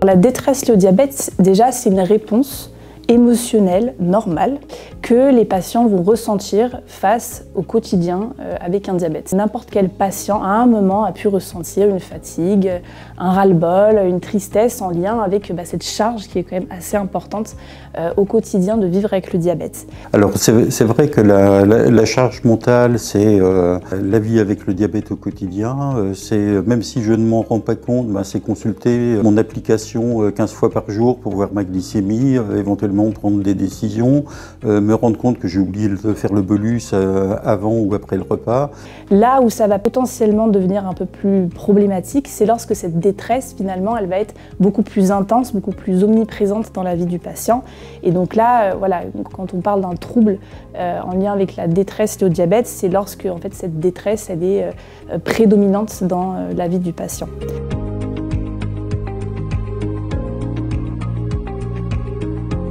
La détresse liée au diabète, déjà, c'est une réponse émotionnelle, normale, que les patients vont ressentir face au quotidien avec un diabète. N'importe quel patient, à un moment, a pu ressentir une fatigue, un ras-le-bol, une tristesse en lien avec cette charge qui est quand même assez importante au quotidien de vivre avec le diabète. Alors c'est vrai que la charge mentale, c'est la vie avec le diabète au quotidien. Même si je ne m'en rends pas compte, c'est consulter mon application 15 fois par jour pour voir ma glycémie, éventuellement prendre des décisions, me rendre compte que j'ai oublié de faire le bolus avant ou après le repas. Là où ça va potentiellement devenir un peu plus problématique, c'est lorsque cette détresse, finalement, elle va être beaucoup plus intense, beaucoup plus omniprésente dans la vie du patient. Et donc là, voilà, quand on parle d'un trouble en lien avec la détresse liée au diabète, c'est lorsque en fait, cette détresse elle est prédominante dans la vie du patient.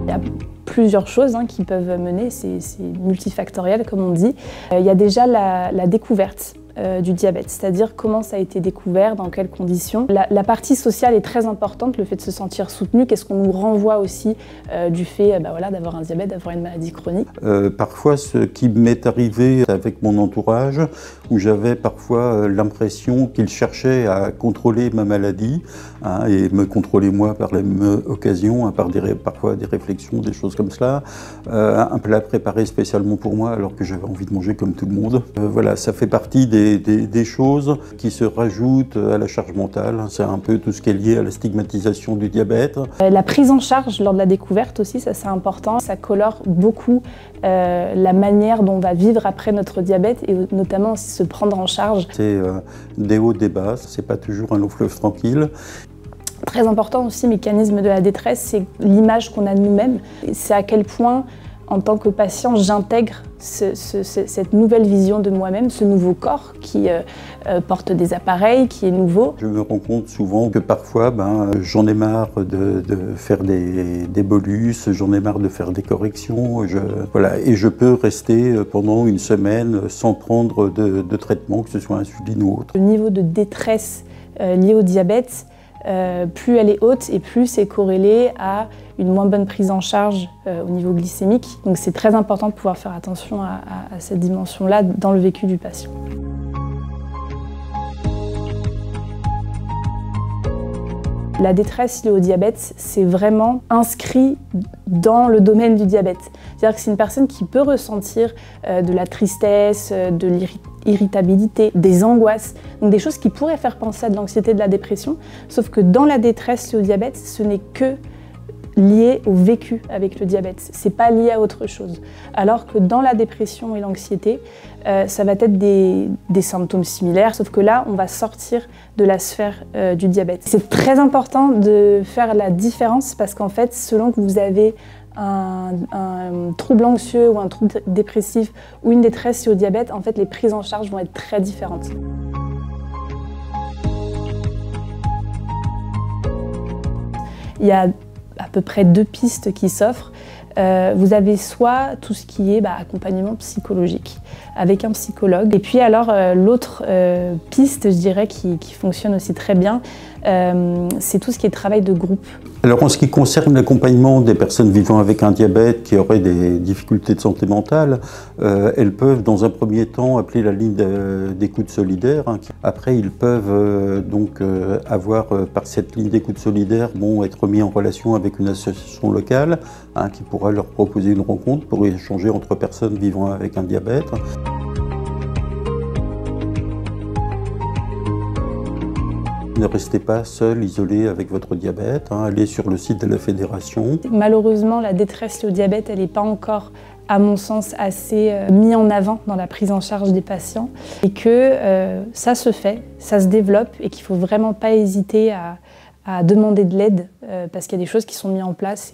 Il y a plusieurs choses qui peuvent mener, c'est multifactoriel comme on dit. Il y a déjà la découverte du diabète, c'est-à-dire comment ça a été découvert, dans quelles conditions. La partie sociale est très importante, le fait de se sentir soutenu, qu'est-ce qu'on nous renvoie aussi du fait voilà, d'avoir un diabète, d'avoir une maladie chronique. Parfois, ce qui m'est arrivé avec mon entourage, où j'avais parfois l'impression qu'ils cherchaient à contrôler ma maladie et me contrôler moi par la même occasion, par parfois des réflexions, des choses comme cela. Un plat préparé spécialement pour moi alors que j'avais envie de manger comme tout le monde. Voilà, ça fait partie des choses qui se rajoutent à la charge mentale. C'est un peu tout ce qui est lié à la stigmatisation du diabète. La prise en charge lors de la découverte aussi, ça c'est important. Ça colore beaucoup la manière dont on va vivre après notre diabète et notamment aussi se prendre en charge. C'est des hauts, des bas, c'est pas toujours un long fleuve tranquille. Très important aussi, mécanisme de la détresse, c'est l'image qu'on a de nous-mêmes. C'est à quel point, en tant que patient, j'intègre cette nouvelle vision de moi-même, ce nouveau corps qui porte des appareils, qui est nouveau. Je me rends compte souvent que parfois, j'en ai marre de faire des bolus, j'en ai marre de faire des corrections. Voilà, et je peux rester pendant une semaine sans prendre de traitement, que ce soit insuline ou autre. Le niveau de détresse lié au diabète, plus elle est haute et plus c'est corrélé à une moins bonne prise en charge au niveau glycémique. Donc c'est très important de pouvoir faire attention à cette dimension-là dans le vécu du patient. La détresse liée au diabète, c'est vraiment inscrit dans le domaine du diabète. C'est-à-dire que c'est une personne qui peut ressentir de la tristesse, de l'irritabilité, des angoisses, donc des choses qui pourraient faire penser à de l'anxiété, de la dépression, sauf que dans la détresse liée au diabète, ce n'est que lié au vécu avec le diabète, c'est pas lié à autre chose. Alors que dans la dépression et l'anxiété, ça va être des symptômes similaires, sauf que là, on va sortir de la sphère du diabète. C'est très important de faire la différence parce qu'en fait, selon que vous avez un trouble anxieux ou un trouble dépressif ou une détresse liée au diabète, en fait, les prises en charge vont être très différentes. Il y a à peu près 2 pistes qui s'offrent. Vous avez soit tout ce qui est accompagnement psychologique avec un psychologue. Et puis alors l'autre piste, je dirais, qui fonctionne aussi très bien, c'est tout ce qui est travail de groupe. Alors en ce qui concerne l'accompagnement des personnes vivant avec un diabète qui auraient des difficultés de santé mentale, elles peuvent dans un premier temps appeler la ligne d'écoute solidaire. Après ils peuvent donc avoir par cette ligne d'écoute solidaire être mis en relation avec une association locale qui pourra leur proposer une rencontre pour échanger entre personnes vivant avec un diabète. Ne restez pas seul, isolé avec votre diabète, allez sur le site de la Fédération. Malheureusement, la détresse liée au diabète, elle n'est pas encore, à mon sens, assez mise en avant dans la prise en charge des patients. Et que ça se fait, ça se développe et qu'il ne faut vraiment pas hésiter à demander de l'aide parce qu'il y a des choses qui sont mises en place.